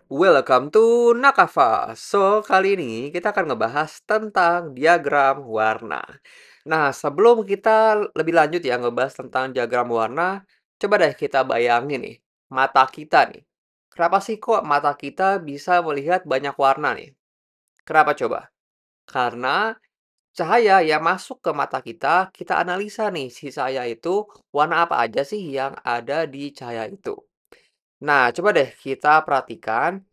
Welcome to Nakava. So, kali ini kita akan ngebahas tentang diagram warna. Nah, sebelum kita lebih lanjut ya ngebahas tentang diagram warna, coba deh kita bayangin nih, mata kita nih. Kenapa sih kok mata kita bisa melihat banyak warna nih? Kenapa coba? Karena cahaya yang masuk ke mata kita, kita analisa nih si cahaya itu warna apa aja sih yang ada di cahaya itu. Nah, coba deh kita perhatikan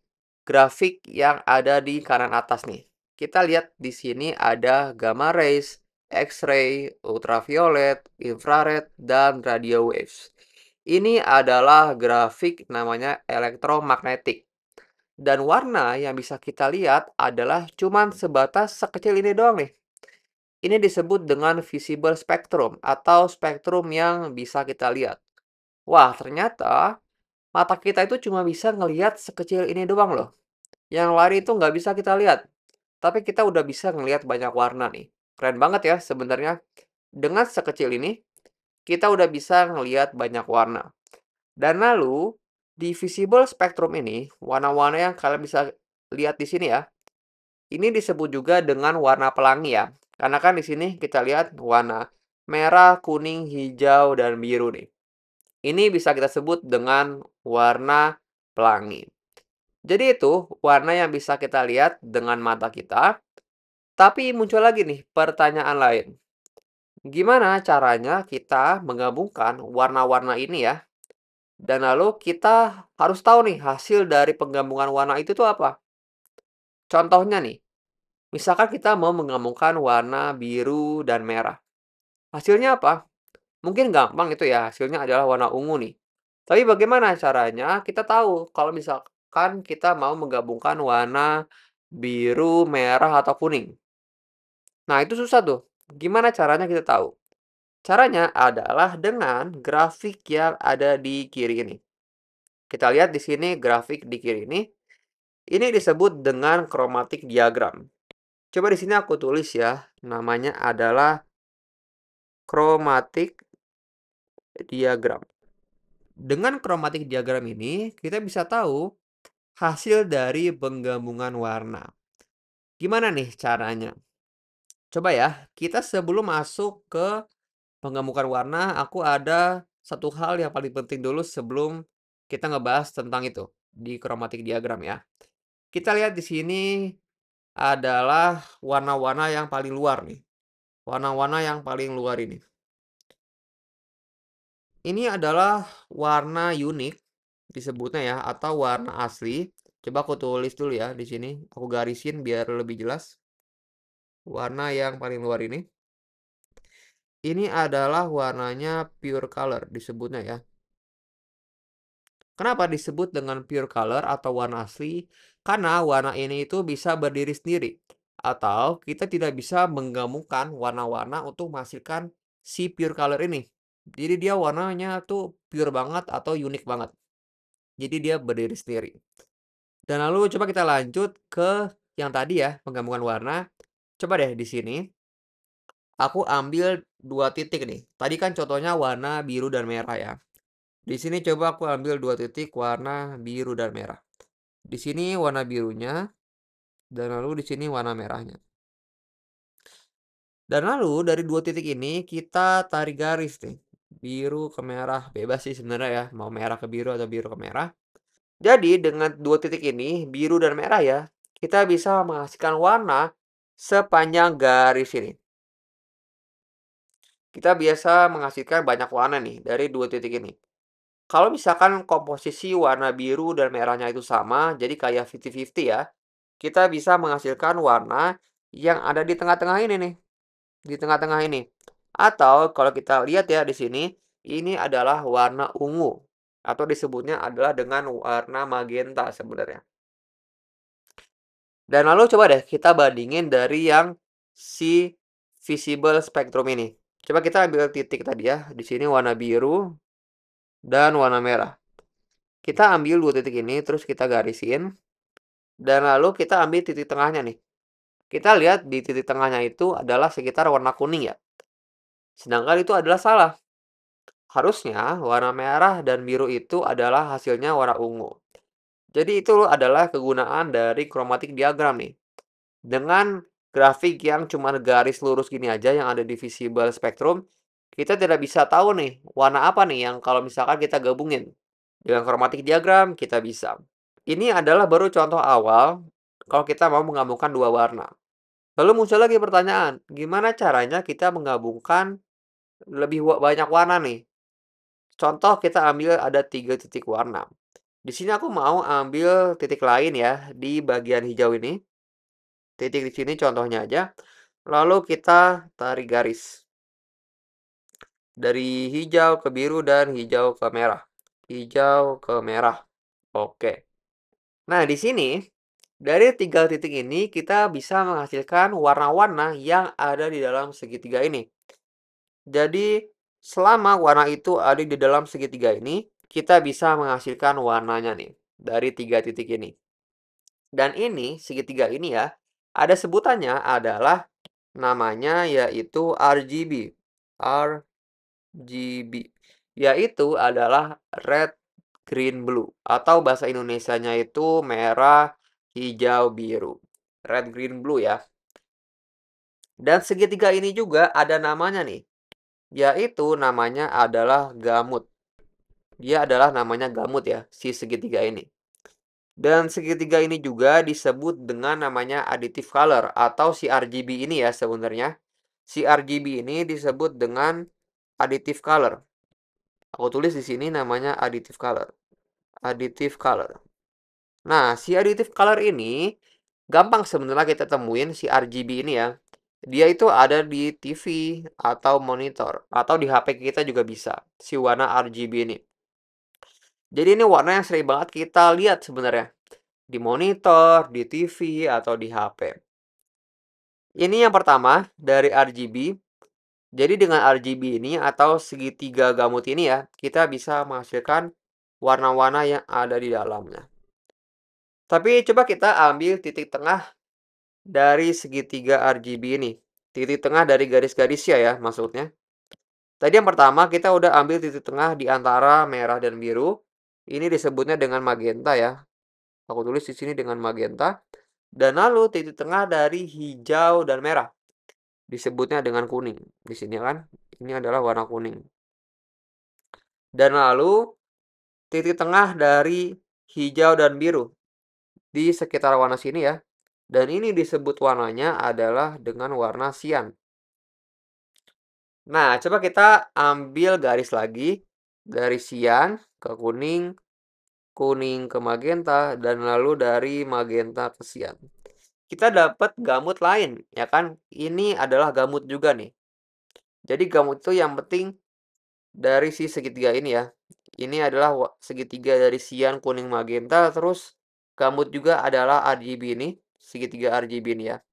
grafik yang ada di kanan atas nih. Kita lihat di sini ada gamma rays, X-ray, ultraviolet, infrared, dan radio waves. Ini adalah grafik namanya elektromagnetik. Dan warna yang bisa kita lihat adalah cuman sebatas sekecil ini doang nih. Ini disebut dengan visible spectrum atau spektrum yang bisa kita lihat. Wah, ternyata mata kita itu cuma bisa ngelihat sekecil ini doang loh. Yang lain itu nggak bisa kita lihat, tapi kita udah bisa ngelihat banyak warna nih. Keren banget ya sebenarnya. Dengan sekecil ini, kita udah bisa ngelihat banyak warna. Dan lalu, di visible spectrum ini, warna-warna yang kalian bisa lihat di sini ya, ini disebut juga dengan warna pelangi ya. Karena kan di sini kita lihat warna merah, kuning, hijau, dan biru nih. Ini bisa kita sebut dengan warna pelangi. Jadi itu warna yang bisa kita lihat dengan mata kita. Tapi muncul lagi nih pertanyaan lain. Gimana caranya kita menggabungkan warna-warna ini ya? Dan lalu kita harus tahu nih hasil dari penggabungan warna itu tuh apa? Contohnya nih, misalkan kita mau menggabungkan warna biru dan merah. Hasilnya apa? Mungkin gampang itu ya, hasilnya adalah warna ungu nih. Tapi bagaimana caranya kita tahu kalau misalkan kita mau menggabungkan warna biru, merah, atau kuning? Nah, itu susah tuh. Gimana caranya kita tahu? Caranya adalah dengan grafik yang ada di kiri ini. Kita lihat di sini grafik di kiri ini. Ini disebut dengan chromatic diagram. Coba di sini aku tulis ya. Namanya adalah chromatic diagram. Dengan chromatic diagram ini, kita bisa tahu hasil dari penggabungan warna. Gimana nih caranya? Coba ya, kita sebelum masuk ke penggabungan warna, aku ada satu hal yang paling penting dulu sebelum kita ngebahas tentang itu di chromatic diagram ya. Kita lihat di sini adalah warna-warna yang paling luar nih. Warna-warna yang paling luar ini. Ini adalah warna unik disebutnya ya atau warna asli. Coba aku tulis dulu ya di sini. Aku garisin biar lebih jelas. Warna yang paling luar ini. Ini adalah warnanya pure color disebutnya ya. Kenapa disebut dengan pure color atau warna asli? Karena warna ini itu bisa berdiri sendiri. Atau kita tidak bisa menggabungkan warna-warna untuk menghasilkan si pure color ini. Jadi dia warnanya tuh pure banget atau unik banget. Jadi dia berdiri sendiri. Dan lalu coba kita lanjut ke yang tadi ya, penggabungan warna. Coba deh di sini, aku ambil dua titik nih. Tadi kan contohnya warna biru dan merah ya. Di sini coba aku ambil dua titik warna biru dan merah. Di sini warna birunya, dan lalu di sini warna merahnya. Dan lalu dari dua titik ini kita tarik garis nih. Biru ke merah, bebas sih sebenarnya ya, mau merah ke biru atau biru ke merah. Jadi dengan dua titik ini, biru dan merah ya, kita bisa menghasilkan warna sepanjang garis ini. Kita biasa menghasilkan banyak warna nih dari dua titik ini. Kalau misalkan komposisi warna biru dan merahnya itu sama, jadi kayak 50-50 ya, kita bisa menghasilkan warna yang ada di tengah-tengah ini nih, di tengah-tengah ini. Atau kalau kita lihat ya di sini, ini adalah warna ungu atau disebutnya adalah dengan warna magenta sebenarnya. Dan lalu coba deh kita bandingin dari yang si visible spectrum ini. Coba kita ambil titik tadi ya, di sini warna biru dan warna merah. Kita ambil dua titik ini, terus kita garisin, dan lalu kita ambil titik tengahnya nih. Kita lihat di titik tengahnya itu adalah sekitar warna kuning ya. Sedangkan itu adalah salah. Harusnya warna merah dan biru itu adalah hasilnya warna ungu. Jadi itu adalah kegunaan dari chromatic diagram nih. Dengan grafik yang cuma garis lurus gini aja yang ada di visible spectrum, kita tidak bisa tahu nih warna apa nih yang kalau misalkan kita gabungin. Dengan chromatic diagram kita bisa. Ini adalah baru contoh awal kalau kita mau menggabungkan dua warna. Lalu muncul lagi pertanyaan, gimana caranya kita menggabungkan lebih banyak warna nih? Contoh kita ambil ada 3 titik warna. Di sini aku mau ambil titik lain ya di bagian hijau ini. Titik di sini contohnya aja. Lalu kita tarik garis dari hijau ke biru dan hijau ke merah. Hijau ke merah. Oke. Nah, di sini dari 3 titik ini kita bisa menghasilkan warna-warna yang ada di dalam segitiga ini. Jadi, selama warna itu ada di dalam segitiga ini, kita bisa menghasilkan warnanya nih dari 3 titik ini. Dan ini segitiga ini ya, ada sebutannya adalah namanya yaitu RGB. RGB. Yaitu adalah red, green, blue. Atau bahasa Indonesianya itu merah, hijau, biru. Red, green, blue ya. Dan segitiga ini juga ada namanya nih. Yaitu namanya adalah gamut. Dia adalah namanya gamut ya, si segitiga ini. Dan segitiga ini juga disebut dengan namanya additive color atau si RGB ini ya sebenarnya. Si RGB ini disebut dengan additive color. Aku tulis di sini namanya additive color. Additive color. Nah, si additive color ini gampang sebenarnya kita temuin si RGB ini ya. Dia itu ada di TV atau monitor atau di HP kita juga bisa si warna RGB ini. Jadi ini warna yang sering banget kita lihat sebenarnya di monitor, di TV, atau di HP. Ini yang pertama dari RGB. Jadi dengan RGB ini atau segitiga gamut ini ya, kita bisa menghasilkan warna-warna yang ada di dalamnya. Tapi coba kita ambil titik tengah dari segitiga RGB ini. Titik tengah dari garis-garisnya ya maksudnya. Tadi yang pertama kita udah ambil titik tengah di antara merah dan biru. Ini disebutnya dengan magenta ya. Aku tulis di sini dengan magenta. Dan lalu titik tengah dari hijau dan merah. Disebutnya dengan kuning. Di sini kan, ini adalah warna kuning. Dan lalu titik tengah dari hijau dan biru. Di sekitar warna sini ya. Dan ini disebut warnanya adalah dengan warna sian. Nah, coba kita ambil garis lagi. Dari sian ke kuning, kuning ke magenta, dan lalu dari magenta ke sian. Kita dapat gamut lain, ya kan? Ini adalah gamut juga nih. Jadi gamut itu yang penting dari si segitiga ini ya. Ini adalah segitiga dari sian, kuning, magenta, terus gamut juga adalah RGB ini, segitiga RGB ini ya.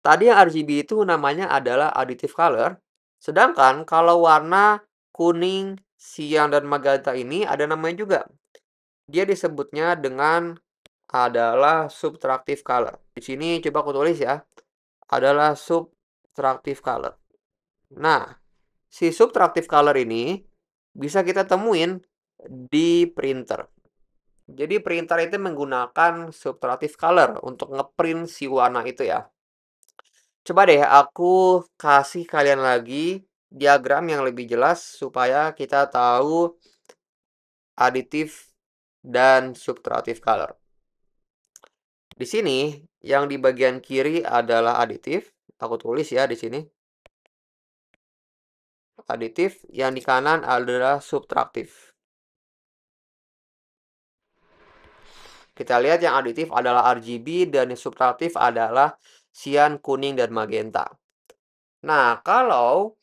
Tadi yang RGB itu namanya adalah additive color, sedangkan kalau warna kuning, siang, dan magenta ini ada namanya juga. Dia disebutnya dengan adalah subtractive color. Di sini coba aku tulis ya, adalah subtractive color. Nah, si subtractive color ini bisa kita temuin di printer. Jadi printer itu menggunakan subtractive color untuk ngeprint si warna itu ya. Coba deh aku kasih kalian lagi diagram yang lebih jelas supaya kita tahu additive dan subtractive color. Di sini yang di bagian kiri adalah additive. Aku tulis ya di sini. Additive, yang di kanan adalah subtractive. Kita lihat yang additive adalah RGB dan yang subtractive adalah sian, kuning, dan magenta. Nah, kalau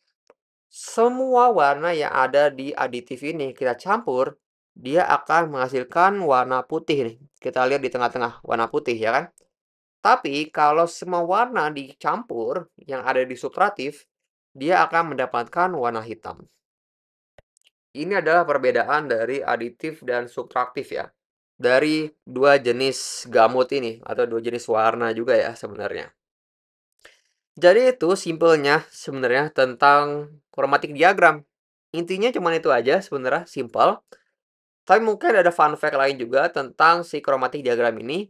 semua warna yang ada di additive ini kita campur, dia akan menghasilkan warna putih nih. Kita lihat di tengah-tengah, warna putih ya kan? Tapi kalau semua warna dicampur yang ada di subtraktif, dia akan mendapatkan warna hitam. Ini adalah perbedaan dari aditif dan subtraktif ya. Dari dua jenis gamut ini atau dua jenis warna juga ya sebenarnya. Jadi itu simpelnya sebenarnya tentang chromatic diagram. Intinya cuma itu aja sebenarnya, simple. Tapi mungkin ada fun fact lain juga tentang si chromatic diagram ini.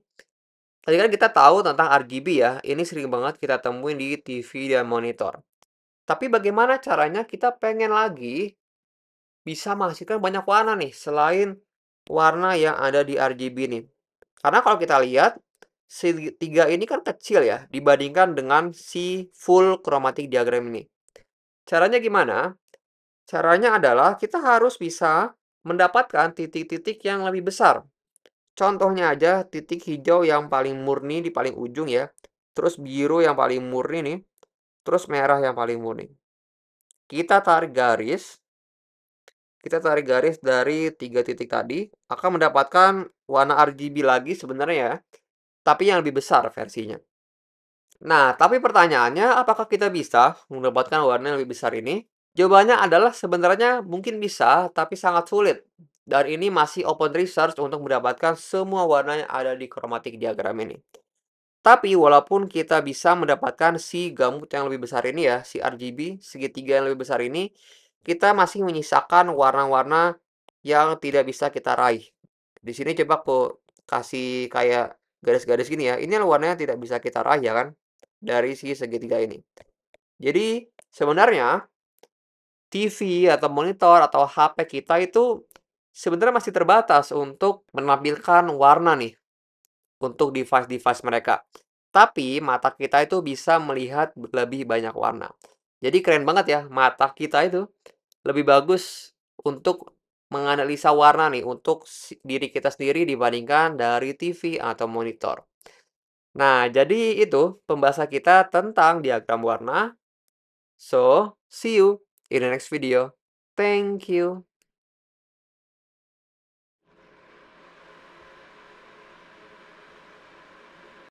Tadi kan kita tahu tentang RGB ya, ini sering banget kita temuin di TV dan monitor. Tapi bagaimana caranya kita pengen lagi bisa menghasilkan banyak warna nih, selain warna yang ada di RGB nih? Karena kalau kita lihat, segitiga ini kan kecil ya, dibandingkan dengan si full chromatic diagram ini. Caranya gimana? Caranya adalah kita harus bisa mendapatkan titik-titik yang lebih besar. Contohnya aja titik hijau yang paling murni di paling ujung ya. Terus biru yang paling murni nih. Terus merah yang paling murni. Kita tarik garis. Kita tarik garis dari 3 titik tadi. Akan mendapatkan warna RGB lagi sebenarnya ya. Tapi yang lebih besar versinya. Nah, tapi pertanyaannya apakah kita bisa mendapatkan warna yang lebih besar ini? Jawabannya adalah sebenarnya mungkin bisa, tapi sangat sulit. Dan ini masih open research untuk mendapatkan semua warna yang ada di chromatic diagram ini. Tapi walaupun kita bisa mendapatkan si gamut yang lebih besar ini ya, si RGB segitiga yang lebih besar ini, kita masih menyisakan warna-warna yang tidak bisa kita raih. Di sini coba aku kasih kayak garis-garis gini ya. Ini warnanya tidak bisa kita raih ya kan, dari si segitiga ini. Jadi sebenarnya TV atau monitor atau HP kita itu sebenarnya masih terbatas untuk menampilkan warna nih untuk device-device mereka. Tapi mata kita itu bisa melihat lebih banyak warna. Jadi keren banget ya, mata kita itu lebih bagus untuk menganalisa warna nih untuk diri kita sendiri dibandingkan dari TV atau monitor. Nah, jadi itu pembahasan kita tentang diagram warna. So, see you in the next video. Thank you.